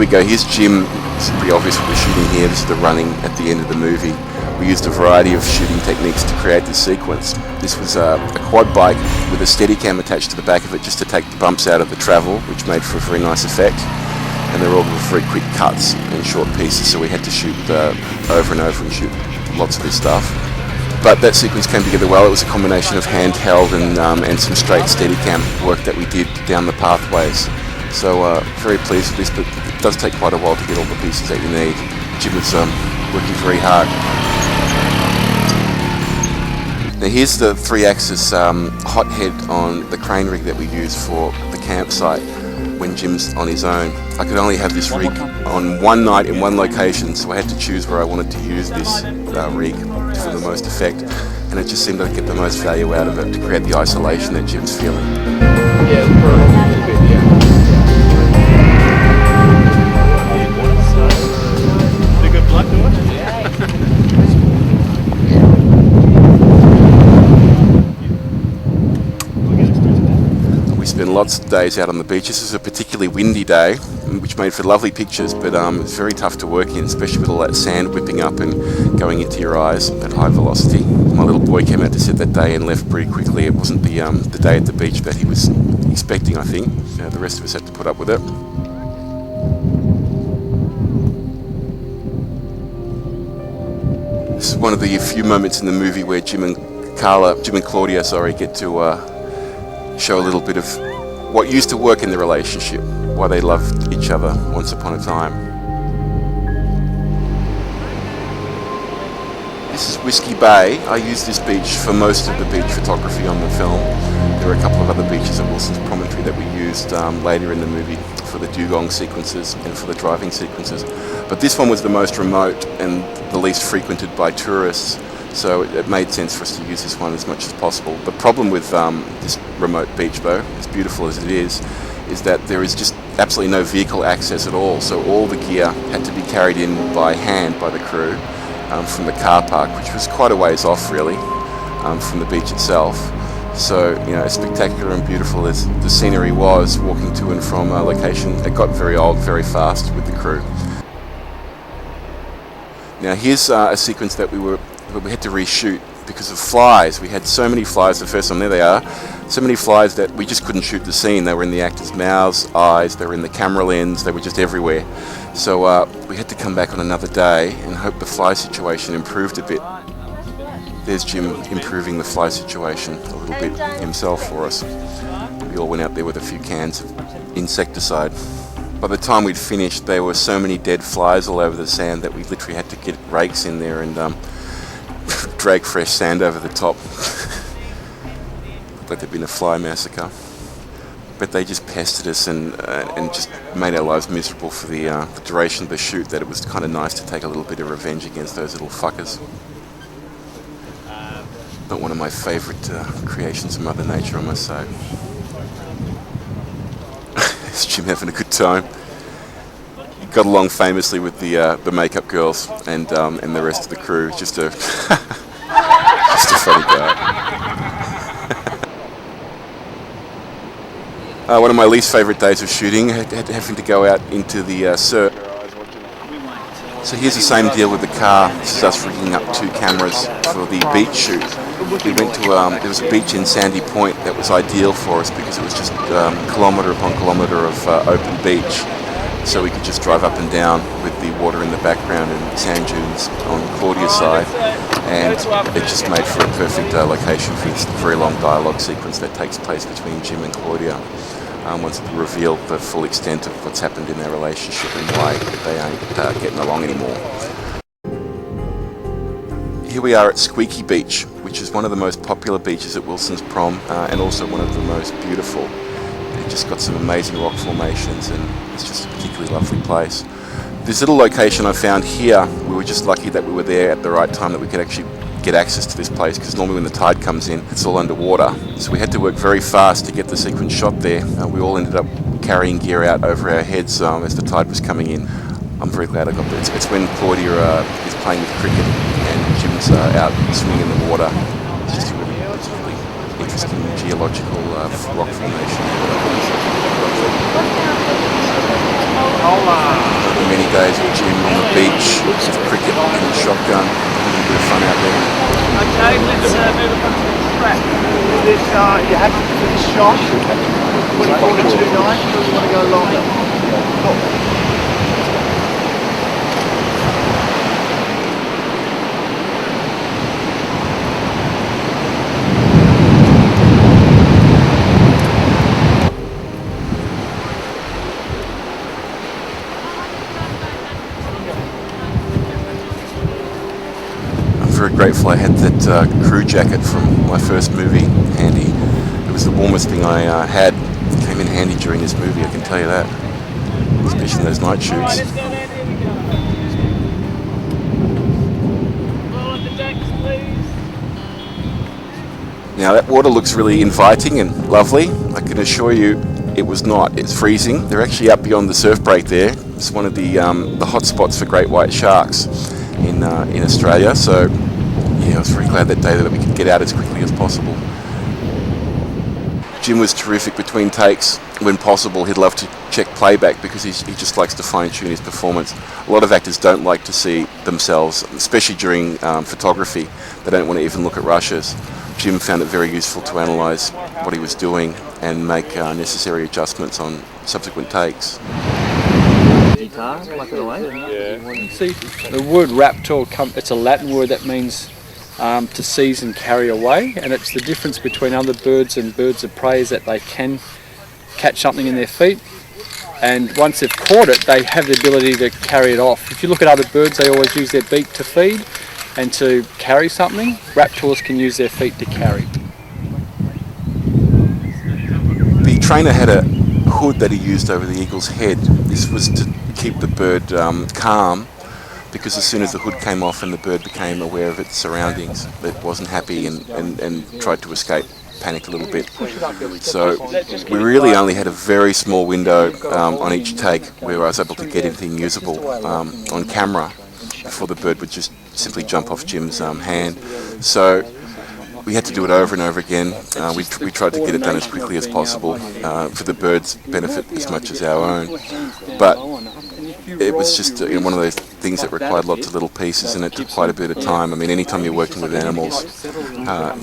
we go, here's Jim. It's pretty obvious what we're shooting here. This is the running at the end of the movie. We used a variety of shooting techniques to create this sequence. This was a quad bike with a Steadicam attached to the back of it just to take the bumps out of the travel, which made for a very nice effect. And they're all very quick cuts and short pieces, so we had to shoot over and over and shoot lots of this stuff. But that sequence came together well. It was a combination of handheld and some straight Steadicam work that we did down the pathways. So very pleased with this, but it does take quite a while to get all the pieces that you need. Jim was working very hard. Now here's the 3-axis hot head on the crane rig that we use for the campsite when Jim's on his own. I could only have this rig on one night in one location, so I had to choose where I wanted to use this rig for the most effect, and it just seemed to get the most value out of it to create the isolation that Jim's feeling. Yeah, for a little bit, yeah. Is it good blood to it? We spent lots of days out on the beach. This was a particularly windy day, which made for lovely pictures, but it was very tough to work in, especially with all that sand whipping up and going into your eyes at high velocity. My little boy came out to set that day and left pretty quickly. It wasn't the day at the beach that he was expecting, I think. The rest of us had to put up with it. This is one of the few moments in the movie where Jim and Claudia, get to show a little bit of what used to work in the relationship, why they loved each other once upon a time. This is Whiskey Bay. I used this beach for most of the beach photography on the film. There are a couple of other beaches at Wilson's Promontory that we used later in the movie for the dugong sequences and for the driving sequences. But this one was the most remote and the least frequented by tourists, so it made sense for us to use this one as much as possible. The problem with this remote beach, though, as beautiful as it is that there is just absolutely no vehicle access at all. So all the gear had to be carried in by hand by the crew from the car park, which was quite a ways off, really, from the beach itself. So, as spectacular and beautiful as the scenery was, walking to and from a location, it got very old very fast with the crew. Now here's a sequence that we had to reshoot because of flies. We had so many flies the first time. There they are. So many flies that we just couldn't shoot the scene. They were in the actors' mouths, eyes, they were in the camera lens, they were just everywhere. So we had to come back on another day and hope the fly situation improved a bit. There's Jim improving the fly situation a little bit himself for us. We all went out there with a few cans of insecticide. By the time we'd finished, there were so many dead flies all over the sand that we literally had to get rakes in there and drag fresh sand over the top. Like there'd been a fly massacre. But they just pestered us and just made our lives miserable for the duration of the shoot, that it was kind of nice to take a little bit of revenge against those little fuckers. Not one of my favourite creations of Mother Nature, I must say. Is Jim having a good time? He got along famously with the makeup girls and the rest of the crew. Just a just a funny guy. One of my least favourite days of shooting, having to go out into the surf. So here's the same deal with the car. This is us rigging up 2 cameras for the beach shoot. We went to, there was a beach in Sandy Point that was ideal for us because it was just kilometre upon kilometre of open beach. So we could just drive up and down with the water in the background and sand dunes on Claudia's side. And it just made for a perfect location for this very long dialogue sequence that takes place between Jim and Claudia. Once we reveal the full extent of what's happened in their relationship and why they aren't getting along anymore. Here we are at Squeaky Beach, which is one of the most popular beaches at Wilson's Prom and also one of the most beautiful. It's just got some amazing rock formations and it's just a particularly lovely place. This little location I found here, we were just lucky that we were there at the right time that we could actually get access to this place, because normally when the tide comes in it's all underwater, so we had to work very fast to get the sequence shot there. We all ended up carrying gear out over our heads as the tide was coming in. I'm very glad I got there. It's when Claudia is playing with cricket and Jim's out swimming in the water. It's just a really interesting geological rock formation. The many days with Jim on the beach, with cricket and the shotgun, a little bit of fun out there. Okay, let's move on to the track. You have to finish shot. 24 to 29, or you want to go longer? I'm very grateful I had that crew jacket from my first movie handy. It was the warmest thing I had. It came in handy during this movie, I can tell you that. Especially in those night shoots. Alright, let's go then, here we go. Roll on the decks, please. Now that water looks really inviting and lovely. I can assure you it was not. It's freezing. They're actually up beyond the surf break there. It's one of the hot spots for great white sharks in Australia. So yeah, I was very glad that day that we could get out as quickly as possible. Jim was terrific between takes. When possible, he'd love to check playback because he just likes to fine-tune his performance. A lot of actors don't like to see themselves, especially during photography. They don't want to even look at rushes. Jim found it very useful to analyse what he was doing and make necessary adjustments on subsequent takes. Guitar, pluck it away. Yeah. See, the word raptor, it's a Latin word that means to seize and carry away, and it's the difference between other birds and birds of prey is that they can catch something in their feet, and once they've caught it, they have the ability to carry it off. If you look at other birds, they always use their beak to feed and to carry something. Raptors can use their feet to carry. The trainer had a hood that he used over the eagle's head. This was to keep the bird calm, because as soon as the hood came off and the bird became aware of its surroundings, it wasn't happy and tried to escape, panicked a little bit. So we really only had a very small window on each take where I was able to get anything usable on camera before the bird would just simply jump off Jim's hand. So we had to do it over and over again. We tried to get it done as quickly as possible for the bird's benefit as much as our own. But it was just one of those things that required lots of little pieces, and it took quite a bit of time. I mean, anytime you're working with animals,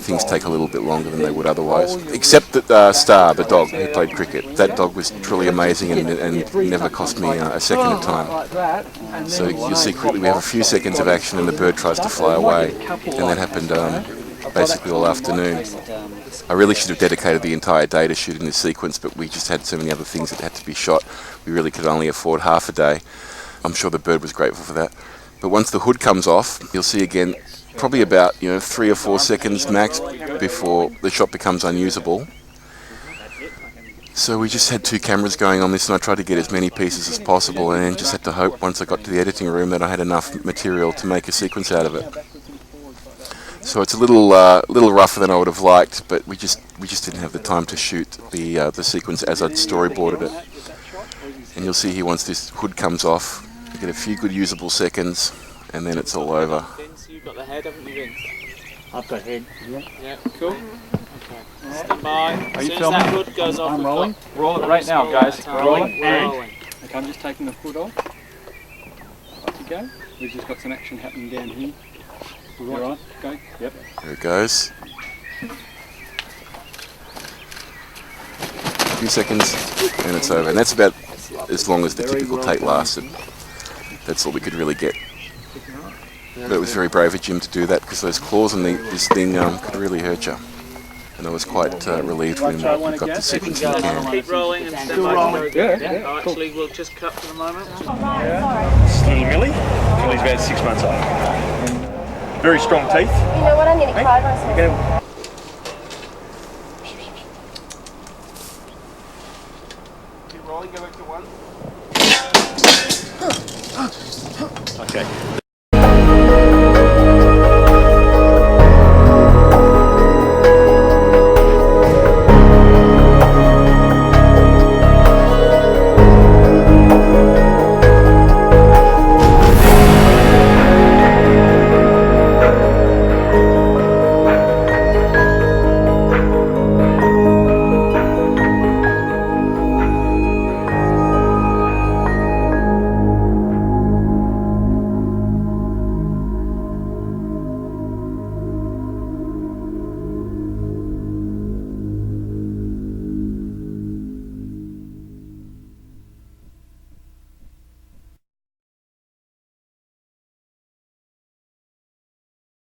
things take a little bit longer than they would otherwise. Except that Star, the dog who played cricket, that dog was truly amazing and never cost me a second of time. So you'll see quickly we have a few seconds of action and the bird tries to fly away, and that happened basically all afternoon. I really should have dedicated the entire day to shooting this sequence, but we just had so many other things that had to be shot. We really could only afford half a day. I'm sure the bird was grateful for that. But once the hood comes off, you'll see again probably about 3 or 4 seconds max before the shot becomes unusable. So we just had 2 cameras going on this, and I tried to get as many pieces as possible, and then just had to hope once I got to the editing room that I had enough material to make a sequence out of it. So it's a little rougher than I would have liked, but we just didn't have the time to shoot the sequence as I'd storyboarded it. And you'll see here once this hood comes off, you get a few good usable seconds, and then it's all over. So you've got the head, haven't you, Vince? I've got head. Yeah, cool. Okay. Stand by. As soon as filming? that hood goes off, I'm we've rolling. got Roll it right now, guys. rolling. Okay, I'm just taking the hood off. Off you go. We've just got some action happening down here. You're right. Go. Yep. There it goes. A few seconds, and it's over. And that's about as long as the typical take lasted. That's all we could really get. But it was very brave of Jim to do that, because those claws on this thing could really hurt you. And I was quite relieved when we got the sequence in the can. Keep rolling and stand by. Yeah. Actually, we'll just cut for the moment. This is little Millie. Millie's about 6 months old. Very strong teeth. You know what? I need to cry myself. We're going to